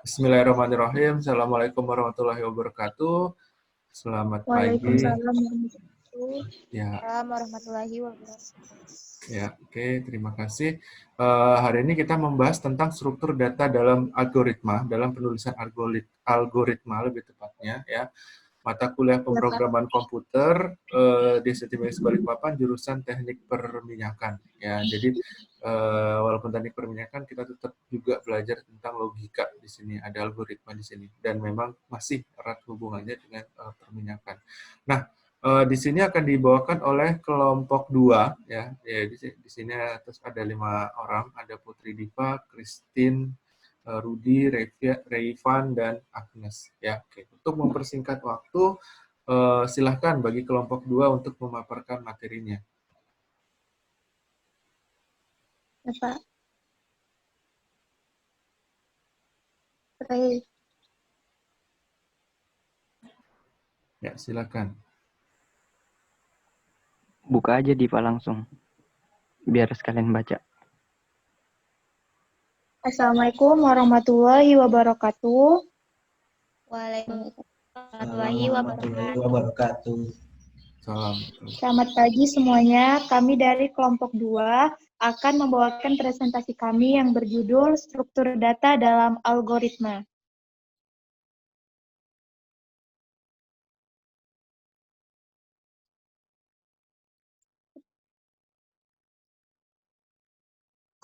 Bismillahirrahmanirrahim. Assalamualaikum warahmatullahi wabarakatuh. Selamat pagi. Waalaikumsalam Ya, warahmatullahi wabarakatuh. ya, oke, terima kasih. Hari ini kita membahas tentang struktur data dalam algoritma, dalam penulisan algoritma lebih tepatnya, ya. Mata kuliah pemrograman komputer di STMS Balikpapan jurusan Teknik Perminyakan. Ya, jadi walaupun teknik perminyakan kita tetap juga belajar tentang logika di sini, ada algoritma di sini dan memang masih erat hubungannya dengan perminyakan. Nah, di sini akan dibawakan oleh kelompok 2 ya. Di sini atas ada 5 orang, ada Putri Diva, Christine, Rudi, Rayvan, dan Agnes. Ya, oke. Untuk mempersingkat waktu, silahkan bagi kelompok 2 untuk memaparkan materinya. Ya, Pak. Ray. Ya, silakan. Buka aja Diva langsung, biar sekalian baca. Assalamualaikum warahmatullahi wabarakatuh. Waalaikumsalam warahmatullahi wabarakatuh. Salam. Selamat pagi semuanya. Kami dari kelompok 2 akan membawakan presentasi kami yang berjudul Struktur Data dalam Algoritma.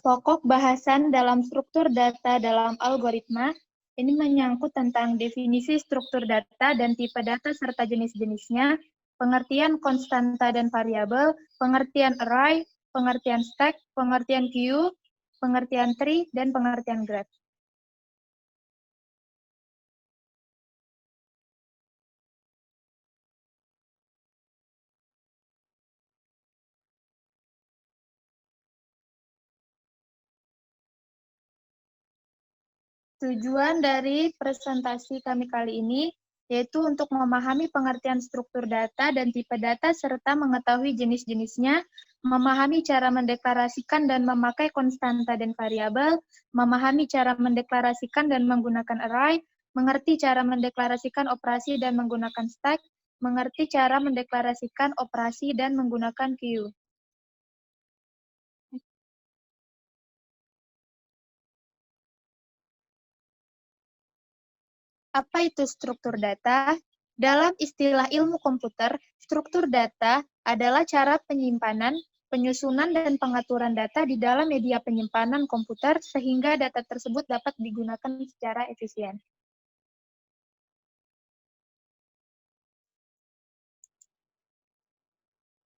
Pokok bahasan dalam struktur data dalam algoritma ini menyangkut tentang definisi struktur data dan tipe data serta jenis-jenisnya, pengertian konstanta dan variabel, pengertian array, pengertian stack, pengertian queue, pengertian tree, dan pengertian graph. Tujuan dari presentasi kami kali ini yaitu untuk memahami pengertian struktur data dan tipe data serta mengetahui jenis-jenisnya, memahami cara mendeklarasikan dan memakai konstanta dan variabel, memahami cara mendeklarasikan dan menggunakan array, mengerti cara mendeklarasikan operasi dan menggunakan stack, mengerti cara mendeklarasikan operasi dan menggunakan queue. Apa itu struktur data? Dalam istilah ilmu komputer, struktur data adalah cara penyimpanan, penyusunan, dan pengaturan data di dalam media penyimpanan komputer sehingga data tersebut dapat digunakan secara efisien.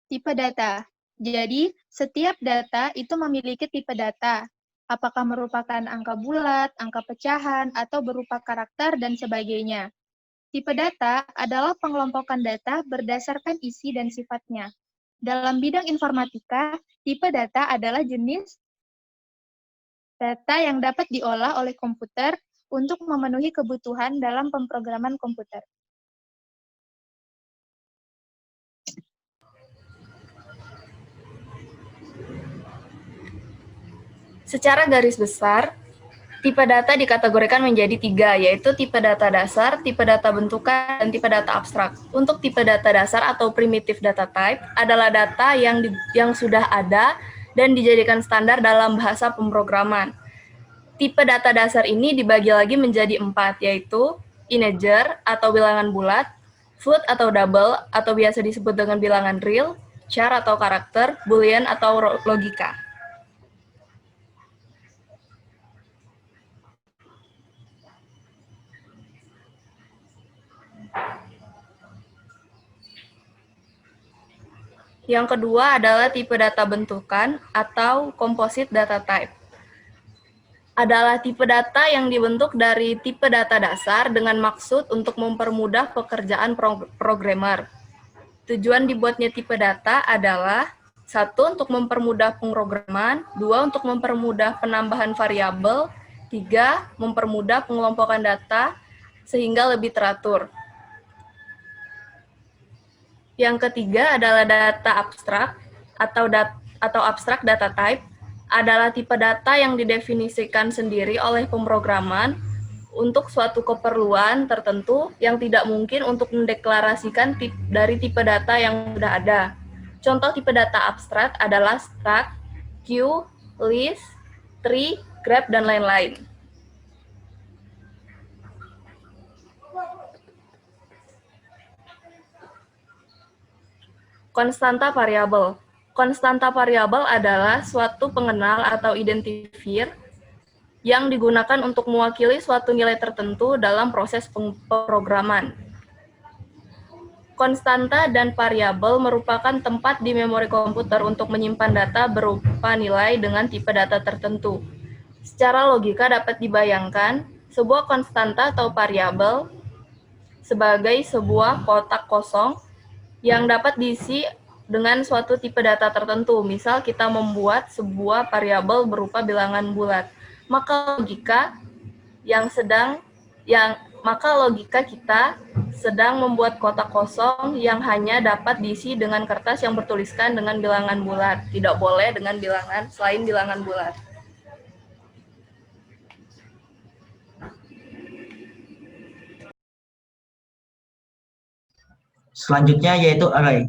Tipe data. Jadi, setiap data itu memiliki tipe data. Apakah merupakan angka bulat, angka pecahan, atau berupa karakter, dan sebagainya. Tipe data adalah pengelompokan data berdasarkan isi dan sifatnya. Dalam bidang informatika, tipe data adalah jenis data yang dapat diolah oleh komputer untuk memenuhi kebutuhan dalam pemrograman komputer. Secara garis besar, tipe data dikategorikan menjadi 3, yaitu tipe data dasar, tipe data bentukan, dan tipe data abstrak. Untuk tipe data dasar atau primitive data type adalah data yang sudah ada dan dijadikan standar dalam bahasa pemrograman. Tipe data dasar ini dibagi lagi menjadi 4, yaitu integer atau bilangan bulat, float atau double atau biasa disebut dengan bilangan real, char atau karakter, boolean atau logika. Yang kedua adalah tipe data bentukan atau composite data type. Adalah tipe data yang dibentuk dari tipe data dasar dengan maksud untuk mempermudah pekerjaan programmer. Tujuan dibuatnya tipe data adalah 1. Untuk mempermudah pemrograman, 2. Untuk mempermudah penambahan variabel, 3. Mempermudah pengelompokan data sehingga lebih teratur. Yang ketiga adalah data abstrak atau abstrak data type, adalah tipe data yang didefinisikan sendiri oleh pemrograman untuk suatu keperluan tertentu yang tidak mungkin untuk mendeklarasikan dari tipe data yang sudah ada. Contoh tipe data abstrak adalah struct, queue, list, tree, graph, dan lain-lain. Konstanta variabel. Konstanta variabel adalah suatu pengenal atau identifier yang digunakan untuk mewakili suatu nilai tertentu dalam proses pemrograman. Konstanta dan variabel merupakan tempat di memori komputer untuk menyimpan data berupa nilai dengan tipe data tertentu. Secara logika dapat dibayangkan sebuah konstanta atau variabel sebagai sebuah kotak kosong yang dapat diisi dengan suatu tipe data tertentu. Misal kita membuat sebuah variabel berupa bilangan bulat. Maka logika kita sedang membuat kotak kosong yang hanya dapat diisi dengan kertas yang bertuliskan dengan bilangan bulat. Tidak boleh dengan bilangan selain bilangan bulat. Selanjutnya yaitu array.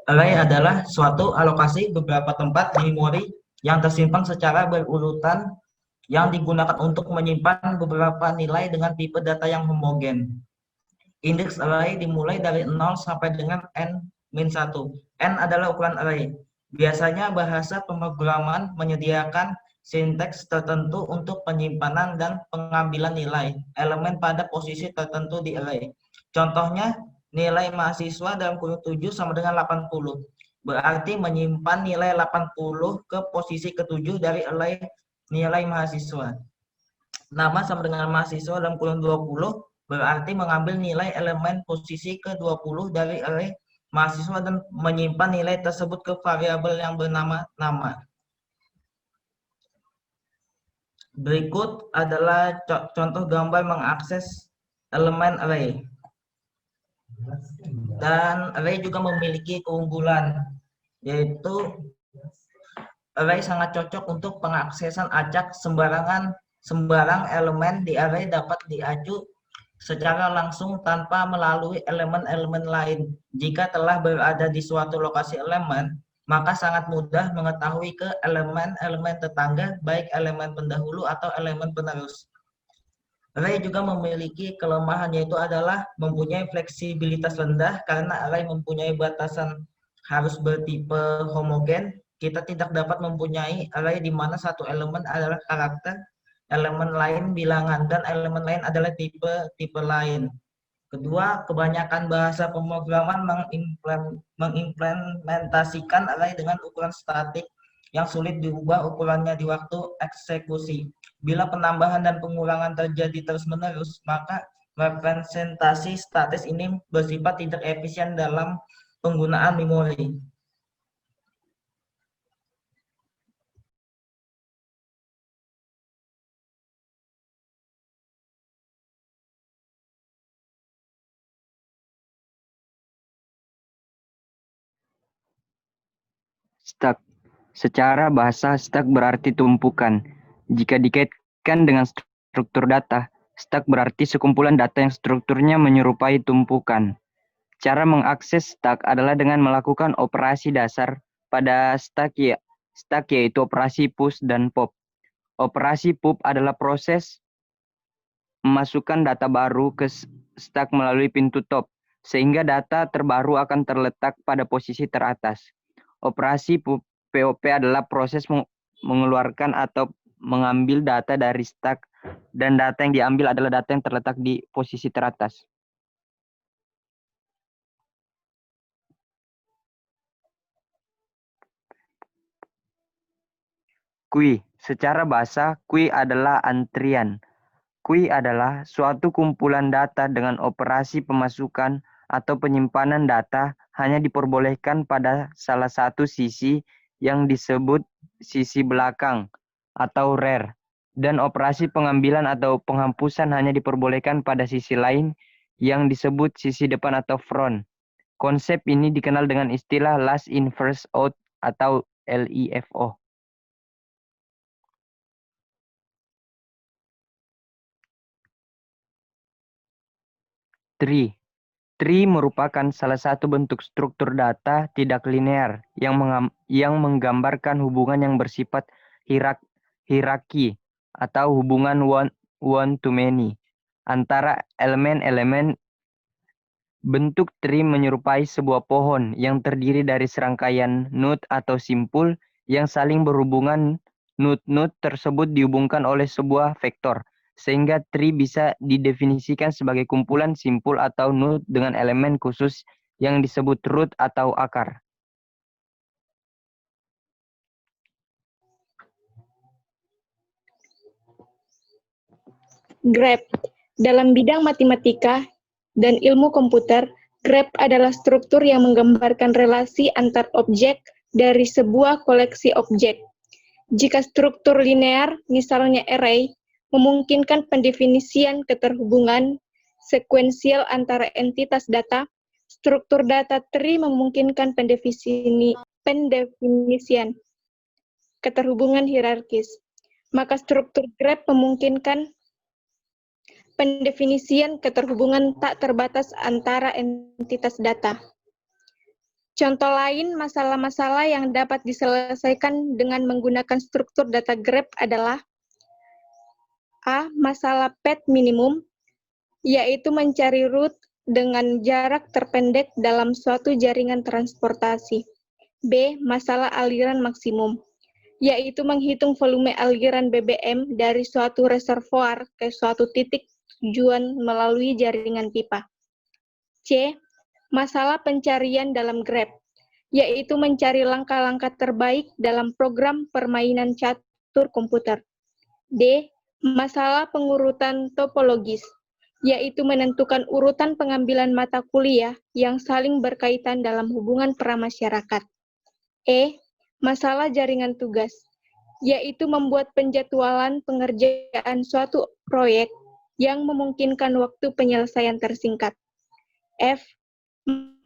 Array adalah suatu alokasi beberapa tempat di memori yang tersimpan secara berurutan yang digunakan untuk menyimpan beberapa nilai dengan tipe data yang homogen. Indeks array dimulai dari 0 sampai dengan n-1. N adalah ukuran array. Biasanya bahasa pemrograman menyediakan sinteks tertentu untuk penyimpanan dan pengambilan nilai elemen pada posisi tertentu di array. Contohnya, nilai mahasiswa dalam kurung 7 sama dengan 80. Berarti menyimpan nilai 80 ke posisi ke-7 dari array nilai mahasiswa. Nama sama dengan mahasiswa dalam kurung 20 berarti mengambil nilai elemen posisi ke-20 dari array mahasiswa dan menyimpan nilai tersebut ke variabel yang bernama nama. Berikut adalah contoh gambar mengakses elemen array. Dan array juga memiliki keunggulan, yaitu array sangat cocok untuk pengaksesan acak sembarang elemen di array dapat diaju secara langsung tanpa melalui elemen-elemen lain. Jika telah berada di suatu lokasi elemen, maka sangat mudah mengetahui ke elemen-elemen tetangga, baik elemen pendahulu atau elemen penerus. Array juga memiliki kelemahan, yaitu adalah mempunyai fleksibilitas rendah karena array mempunyai batasan harus bertipe homogen. Kita tidak dapat mempunyai array di mana satu elemen adalah karakter, elemen lain bilangan, dan elemen lain adalah tipe lain. Kedua, kebanyakan bahasa pemrograman mengimplementasikan array dengan ukuran statik yang sulit diubah ukurannya di waktu eksekusi. Bila penambahan dan pengurangan terjadi terus-menerus, maka representasi statis ini bersifat tidak efisien dalam penggunaan memori. Stack. Secara bahasa, stack berarti tumpukan. Jika dikaitkan dengan struktur data, stack berarti sekumpulan data yang strukturnya menyerupai tumpukan. Cara mengakses stack adalah dengan melakukan operasi dasar pada stack yaitu operasi push dan pop. Operasi pop adalah proses memasukkan data baru ke stack melalui pintu top, sehingga data terbaru akan terletak pada posisi teratas. Operasi POP adalah proses mengeluarkan atau mengambil data dari stack, dan data yang diambil adalah data yang terletak di posisi teratas. Queue. Secara bahasa, queue adalah antrian. Queue adalah suatu kumpulan data dengan operasi pemasukan atau penyimpanan data hanya diperbolehkan pada salah satu sisi yang disebut sisi belakang atau rear, dan operasi pengambilan atau penghapusan hanya diperbolehkan pada sisi lain yang disebut sisi depan atau front. Konsep ini dikenal dengan istilah last in first out atau LIFO. Tree. Tree merupakan salah satu bentuk struktur data tidak linear yang menggambarkan hubungan yang bersifat hierarki atau hubungan one to many antara elemen-elemen. Bentuk tree menyerupai sebuah pohon yang terdiri dari serangkaian node atau simpul yang saling berhubungan. Node-node tersebut dihubungkan oleh sebuah vektor, sehingga tree bisa didefinisikan sebagai kumpulan simpul atau node dengan elemen khusus yang disebut root atau akar. Graph. Dalam bidang matematika dan ilmu komputer, graph adalah struktur yang menggambarkan relasi antar objek dari sebuah koleksi objek. Jika struktur linear, misalnya array, memungkinkan pendefinisian keterhubungan sekuensial antara entitas data, struktur data tree memungkinkan pendefinisian keterhubungan hierarkis. Maka struktur graph memungkinkan pendefinisian keterhubungan tak terbatas antara entitas data. Contoh lain masalah-masalah yang dapat diselesaikan dengan menggunakan struktur data graph adalah A. Masalah path minimum, yaitu mencari root dengan jarak terpendek dalam suatu jaringan transportasi. B. Masalah aliran maksimum, yaitu menghitung volume aliran BBM dari suatu reservoir ke suatu titik tujuan melalui jaringan pipa. C. Masalah pencarian dalam graph, yaitu mencari langkah-langkah terbaik dalam program permainan catur komputer. D. Masalah pengurutan topologis, yaitu menentukan urutan pengambilan mata kuliah yang saling berkaitan dalam hubungan pramasyarakat. E. Masalah jaringan tugas, yaitu membuat penjadwalan pengerjaan suatu proyek yang memungkinkan waktu penyelesaian tersingkat. F.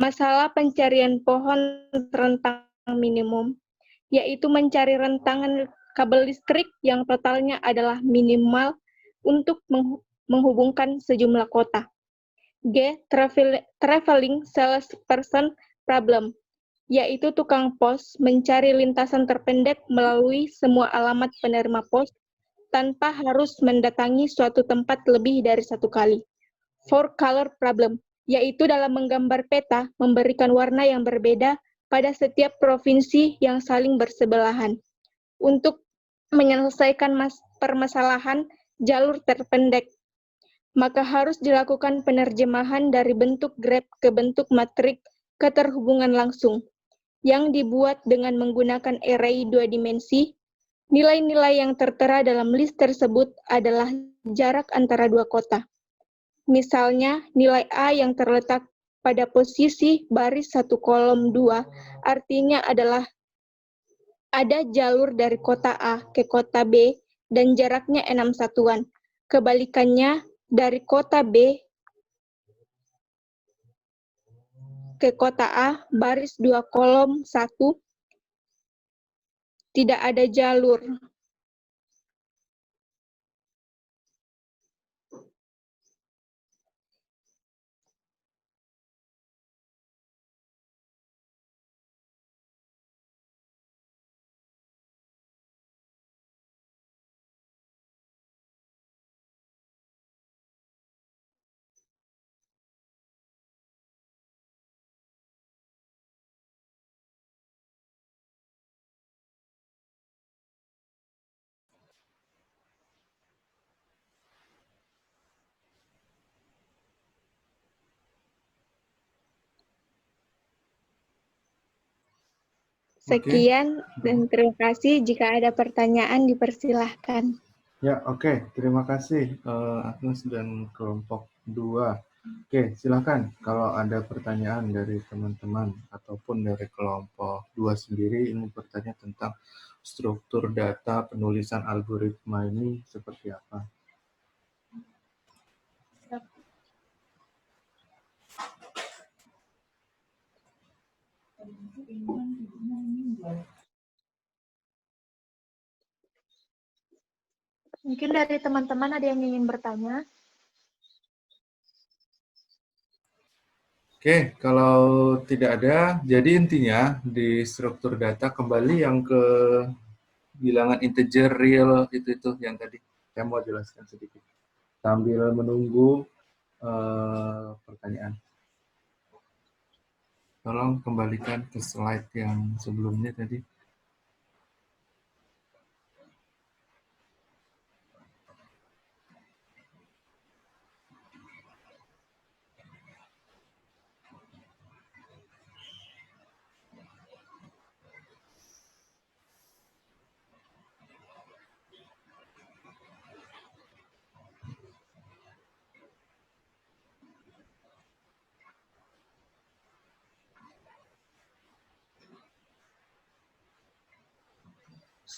Masalah pencarian pohon rentang minimum, yaitu mencari rentangan kabel listrik yang totalnya adalah minimal untuk menghubungkan sejumlah kota. G. Traveling salesperson problem, yaitu tukang pos mencari lintasan terpendek melalui semua alamat penerima pos tanpa harus mendatangi suatu tempat lebih dari satu kali. Four color problem, yaitu dalam menggambar peta memberikan warna yang berbeda pada setiap provinsi yang saling bersebelahan. Untuk menyelesaikan permasalahan jalur terpendek, maka harus dilakukan penerjemahan dari bentuk graph ke bentuk matrik keterhubungan langsung, yang dibuat dengan menggunakan array 2 dimensi. Nilai-nilai yang tertera dalam list tersebut adalah jarak antara dua kota. Misalnya, nilai A yang terletak pada posisi baris 1 kolom 2 artinya adalah ada jalur dari kota A ke kota B dan jaraknya 6 satuan. Kebalikannya, dari kota B ke kota A baris 2 kolom 1 tidak ada jalur. Sekian dan terima kasih. Jika ada pertanyaan dipersilahkan. Ya, oke. Terima kasih Agnes dan kelompok 2. Oke, silakan kalau ada pertanyaan dari teman-teman ataupun dari kelompok 2 sendiri ini bertanya tentang struktur data penulisan algoritma ini seperti apa. Mungkin dari teman-teman ada yang ingin bertanya? Oke, kalau tidak ada, jadi intinya di struktur data kembali yang ke bilangan integer, real, itu yang tadi saya mau jelaskan sedikit. Sambil menunggu pertanyaan. Tolong kembalikan ke slide yang sebelumnya tadi.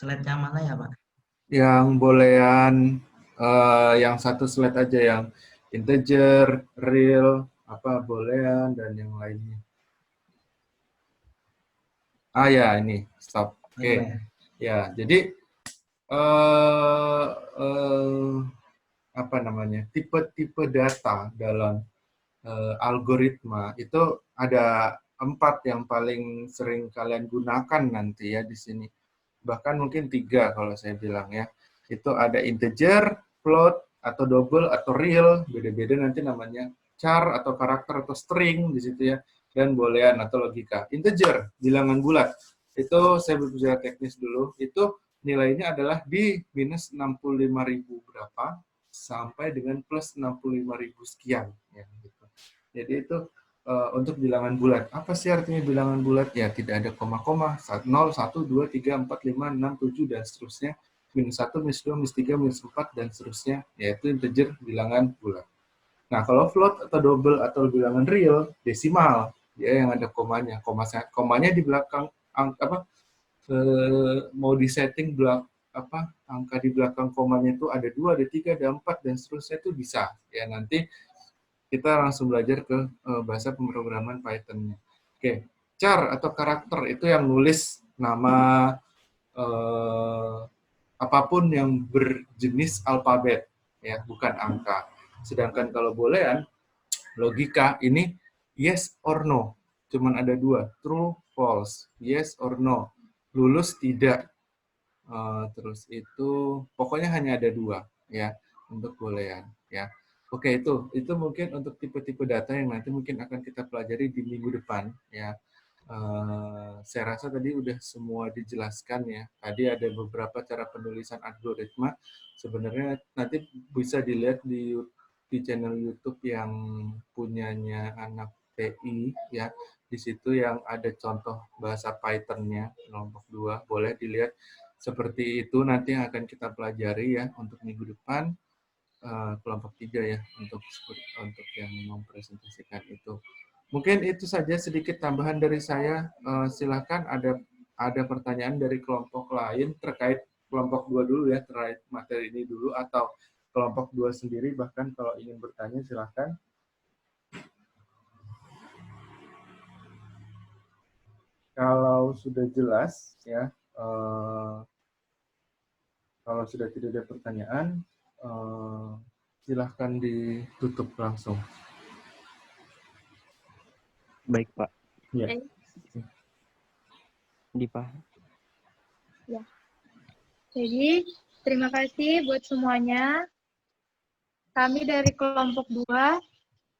Slide yang mana ya, Pak? Yang bolehan yang satu slide aja yang integer, real, apa boolean dan yang lainnya. Ah ya, ini stop. Oke. Iya, Ya, jadi eh apa namanya? Tipe-tipe data dalam algoritma itu ada 4 yang paling sering kalian gunakan nanti ya di sini. Bahkan mungkin 3 kalau saya bilang ya. Itu ada integer, float, atau double, atau real. Beda-beda nanti namanya char, atau karakter, atau string di situ ya. Dan boolean atau logika. Integer, bilangan bulat. Itu saya berbicara teknis dulu. Itu nilainya adalah di minus 65.000 berapa sampai dengan plus 65.000 sekian. Ya, gitu. Jadi itu untuk bilangan bulat. Apa sih artinya bilangan bulat? Ya, tidak ada koma-koma, 0, 1, 2, 3, 4, 5, 6, 7, dan seterusnya. Minus 1, minus 2, minus 3, minus 4, dan seterusnya. Yaitu integer bilangan bulat. Nah, kalau float atau double atau bilangan real, desimal. Dia yang ada komanya. Komanya di belakang, apa, mau disetting angka di belakang komanya itu ada 2, ada 3, ada 4, dan seterusnya itu bisa. Ya, nanti kita langsung belajar ke bahasa pemrograman Python-nya. Oke, char atau karakter itu yang nulis nama apapun yang berjenis alfabet, ya, bukan angka. Sedangkan kalau boolean, logika ini yes or no, cuman ada 2, true, false, yes or no, lulus tidak. Terus itu pokoknya hanya ada 2 ya untuk boolean ya. Oke, itu mungkin untuk tipe-tipe data yang nanti mungkin akan kita pelajari di minggu depan ya. Saya rasa tadi udah semua dijelaskan ya. Tadi ada beberapa cara penulisan algoritma. Sebenarnya nanti bisa dilihat di channel YouTube yang punyanya anak TI ya. Di situ yang ada contoh bahasa Python-nya kelompok 2. Boleh dilihat seperti itu nanti yang akan kita pelajari ya untuk minggu depan. Kelompok 3 ya untuk yang mempresentasikan itu. Mungkin itu saja sedikit tambahan dari saya. Silakan ada pertanyaan dari kelompok lain terkait kelompok 2 dulu ya, terkait materi ini dulu atau kelompok 2 sendiri bahkan kalau ingin bertanya silakan. Kalau sudah jelas ya, kalau sudah tidak ada pertanyaan, silahkan ditutup langsung. Baik, Pak. Ya. Dipa. Ya. Jadi, terima kasih buat semuanya. Kami dari kelompok 2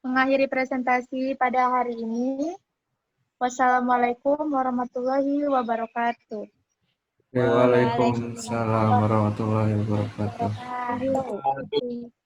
mengakhiri presentasi pada hari ini. Wassalamualaikum warahmatullahi wabarakatuh. Waalaikumsalam warahmatullahi wabarakatuh. Terima kasih.